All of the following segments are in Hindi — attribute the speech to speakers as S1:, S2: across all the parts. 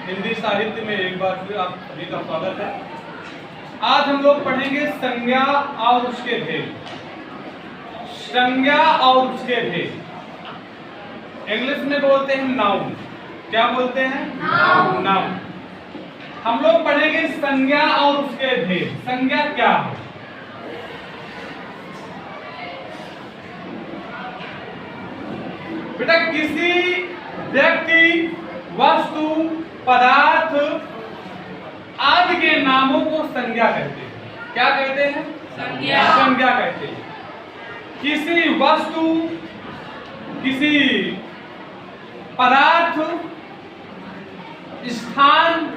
S1: हिंदी साहित्य में एक बार फिर आप सभी का स्वागत है। आज हम लोग पढ़ेंगे संज्ञा और उसके भेद। संज्ञा और उसके भेद इंग्लिश में बोलते हैं नाउन। क्या बोलते हैं? नाउन। हम लोग पढ़ेंगे संज्ञा और उसके भेद। संज्ञा क्या है? बेटा, किसी व्यक्ति, वस्तु, पदार्थ आदि के नामों को संज्ञा कहते हैं। क्या कहते हैं? संज्ञा कहते हैं। किसी वस्तु, किसी पदार्थ, स्थान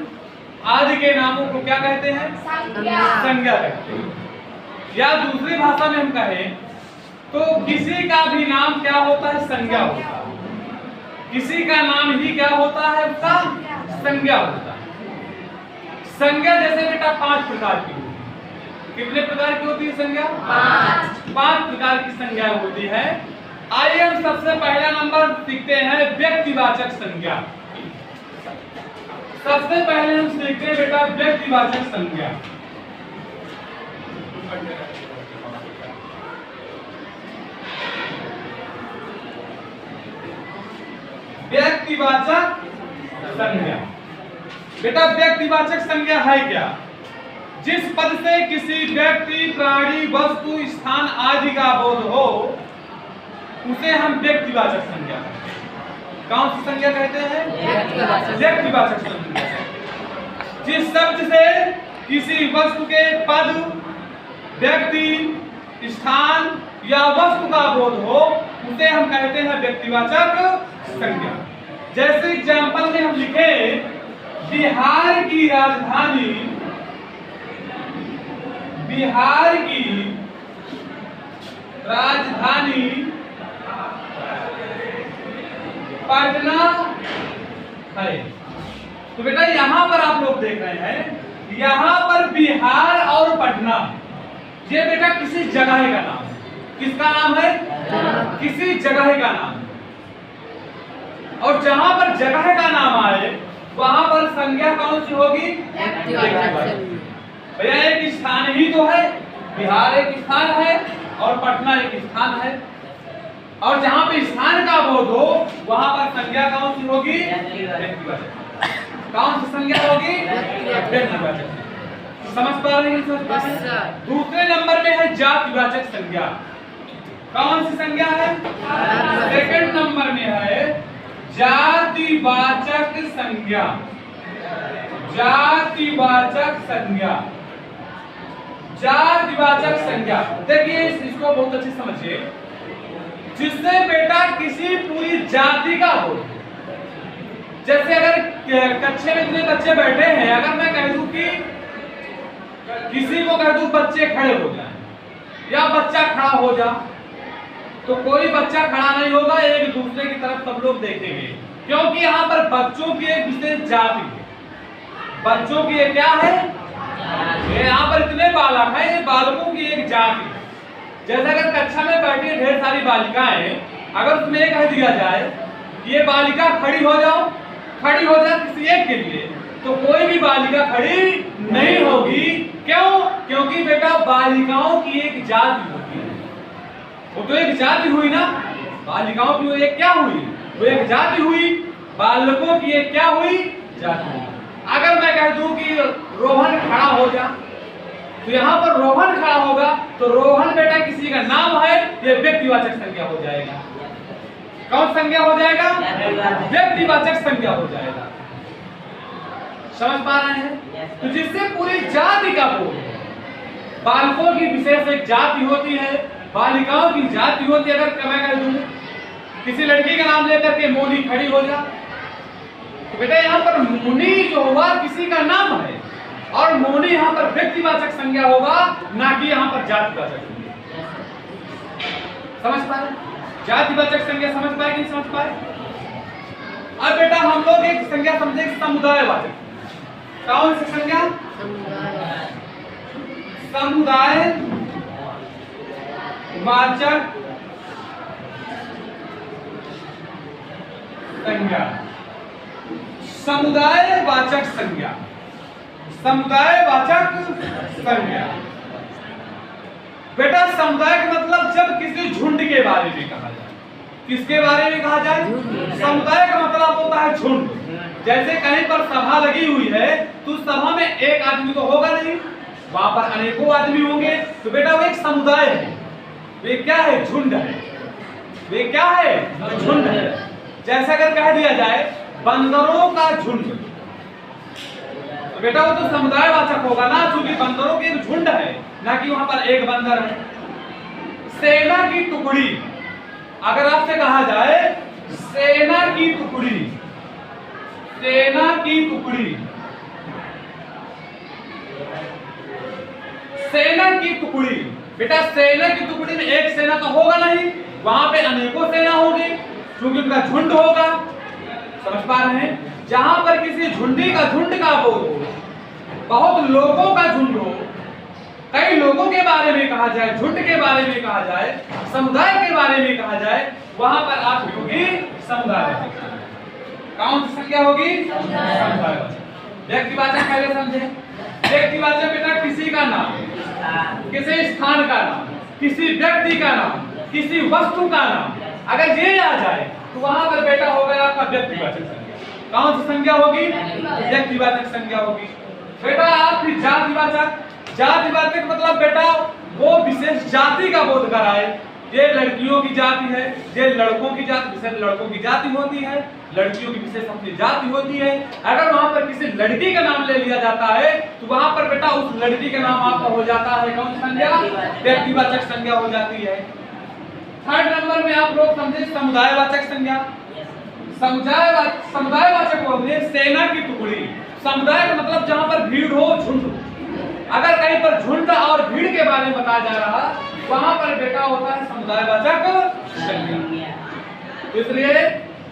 S1: आदि के नामों को क्या कहते हैं? संज्ञा कहते हैं। या दूसरी भाषा में हम कहें तो किसी का भी नाम क्या होता है? संज्ञा होता है। किसी का नाम ही क्या होता है? उसका संज्ञा होता है। संज्ञा जैसे बेटा 5 प्रकार की होती है। कितने प्रकार की होती है संज्ञा? 5 प्रकार की संज्ञा होती है। आइए हम सबसे पहला नंबर सीखते हैं व्यक्तिवाचक संज्ञा। सबसे पहले हम सीखते हैं बेटा व्यक्तिवाचक संज्ञा। व्यक्तिवाचक संज्ञा। बेटा, व्यक्तिवाचक संज्ञा है क्या? जिस पद से किसी व्यक्ति, प्राणी, वस्तु, स्थान आदि का बोध हो उसे हम व्यक्तिवाचक संज्ञा कहते हैं। कौन सी संज्ञा कहते हैं? व्यक्तिवाचक संज्ञा। जिस शब्द से किसी वस्तु के पद, व्यक्ति, स्थान या वस्तु का बोध हो उसे हम कहते हैं व्यक्तिवाचक संज्ञा। जैसे एग्जाम्पल में हम लिखे बिहार की राजधानी, बिहार की राजधानी पटना है। तो बेटा यहां पर आप लोग देख रहे हैं, यहां पर बिहार और पटना, ये बेटा किसी जगह का नाम है। किसका नाम है? किसी जगह का नाम है। और जहां पर जगह का नाम आए वहां पर संज्ञा कौन सी होगी? भैया एक स्थान ही तो है, बिहार एक स्थान है और पटना एक स्थान है। और जहां पे स्थान का बोध हो वहां पर संज्ञा कौन सी होगी? कौन सी संज्ञा होगी? व्यक्तिवाचक। समझ पा रहे हैं? समझ पा रहे हैं? दूसरे नंबर में है जातिवाचक संज्ञा। कौन सी संज्ञा है? सेकंड नंबर में है जातिवाचक संज्ञा। जातिवाचक संज्ञा। जातिवाचक संज्ञा देखिए, इसको बहुत अच्छे समझिए। जिससे बेटा किसी पूरी जाति का हो, जैसे अगर कक्षा में इतने बच्चे बैठे हैं, अगर मैं कह दूं कि किसी को कह दूं बच्चे खड़े हो जाएं या बच्चा खड़ा हो जा, तो कोई बच्चा खड़ा नहीं होगा, एक दूसरे की तरफ सब लोग देखेंगे, क्योंकि यहाँ पर बच्चों की एक विशेष जाति है। बच्चों की एक क्या है? यहाँ पर इतने बालक हैं, ये बालकों की एक जाति है। जैसे अगर कक्षा में बैठी ढेर सारी बालिकाएं, अगर उसमें एक कह दिया जाए ये बालिका खड़ी हो जाओ, खड़ी हो जाए किसी एक के लिए, तो कोई भी बालिका खड़ी नहीं होगी। क्यों? क्योंकि बेटा बालिकाओं की एक जाति होती है। वो तो एक जाति हुई ना, बालिकाओं की वो एक क्या हुई? वो एक जाति हुई। बालकों की एक क्या हुई? जाति हुई। अगर मैं कह दूं कि रोहन खड़ा हो जा, तो यहाँ पर रोहन खड़ा होगा, तो रोहन बेटा किसी का नाम है, ये व्यक्तिवाचक संज्ञा हो जाएगा। कौन संज्ञा हो जाएगा? व्यक्तिवाचक संज्ञा हो जाएगा। समझ पा रहे हैं? तो जिससे पूरी जाति का बोध है। बालकों की विशेष एक जाति होती है, बालिकाओं की जाति होती है। अगर मैं कह दूं किसी लड़की का नाम लेकर के मोनी खड़ी हो जा, तो बेटा यहाँ पर मुनि जो हुआ किसी का नाम है, और मोनी यहाँ पर व्यक्तिवाचक संज्ञा होगा, ना कि यहाँ पर जातिवाचक संज्ञा। समझ पाए? जातिवाचक संज्ञा समझ पाए कि नहीं समझ पाए? अब बेटा हम लोग एक संज्ञा समझे समुदायवाचक। कौन सी संज्ञा? समुदाय वाचक संज्ञा। समुदायवाचक संज्ञा। समुदायवाचक संज्ञा बेटा, समुदाय का मतलब जब किसी झुंड के बारे में कहा जाए, किसके बारे में कहा जाए? समुदाय का मतलब होता है झुंड। जैसे कहीं पर सभा लगी हुई है तो सभा में एक आदमी तो होगा नहीं, वहां पर अनेकों आदमी होंगे, तो बेटा वो एक समुदाय है। वे क्या है? झुंड है। वे क्या है? झुंड है। जैसे अगर कह दिया जाए बंदरों का झुंड, तो बेटा वो तो समुदायवाचक होगा ना, क्योंकि बंदरों की एक झुंड है, ना कि वहां पर एक बंदर है। सेना की टुकड़ी, अगर आपसे कहा जाए सेना की टुकड़ी, सेना की टुकड़ी, सेना की टुकड़ी, बेटा सेना की टुकड़ी में एक सेना तो होगा नहीं, वहां पे अनेकों सेना होगी, क्योंकि उनका झुंड होगा। समझ पा रहे हैं? जहां पर किसी झुंडी का झुंड का बोल हो, बहुत लोगों का झुंड हो, कई लोगों के बारे में कहा जाए, झुंड के बारे में कहा जाए, समुदाय के बारे में कहा जाए, वहां पर आप होगी समुदायवाचक। कौन सी संज्ञा होगी? समुदायवाचक। व्यक्तिवाचक पहले समझे। व्यक्तिवाचक बेटा किसी का नाम, किसी स्थान का नाम, किसी व्यक्ति का नाम, किसी वस्तु का नाम, अगर ये आ जाए तो वहां पर बेटा हो गया आपका व्यक्तिवाचक संज्ञा। कौन सी संज्ञा होगी? व्यक्तिवाचक संज्ञा होगी। बेटा आपकी जातिवाचक, जातिवाचक मतलब बेटा वो विशेष जाति का बोध कराए। ये लड़कियों की जाति है, ये लड़कों की जाति, विशेष लड़कों की जाति होती है, लड़कियों की विशेष अपनी जाति होती है। अगर वहां पर किसी लड़की का नाम ले लिया जाता है तो वहां पर बेटा उस लड़की का नाम आपका हो जाता है कौन संज्ञा? व्यक्तिवाचक संज्ञा हो जाती है। थर्ड नंबर में आप लोग समझे समुदायवाचक संज्ञा। समुदायवाचक बोलते सेना की टुकड़ी। समुदाय का मतलब जहां पर भीड़ हो, झुंड। अगर कहीं पर झुंड और भीड़ के बारे में बताया जा रहा, वहां पर बेटा होता है समुदायवाचक संज्ञा। इसलिए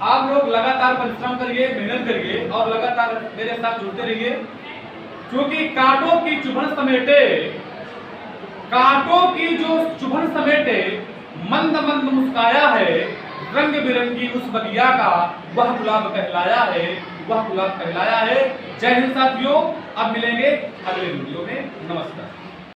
S1: आप लोग लगातार परिश्रम करिए, मेहनत करिए और लगातार मेरे साथ जुड़ते रहिए, क्योंकि कांटों की चुभन समेटे, कांटों की जो चुभन समेटे मंद मंद मुस्काया है, रंग बिरंगी उस बगिया का वह गुलाब कहलाया है, वह गुलाब कहलाया है। जय हिंद साथियों, अब मिलेंगे अगले वीडियो में। नमस्कार।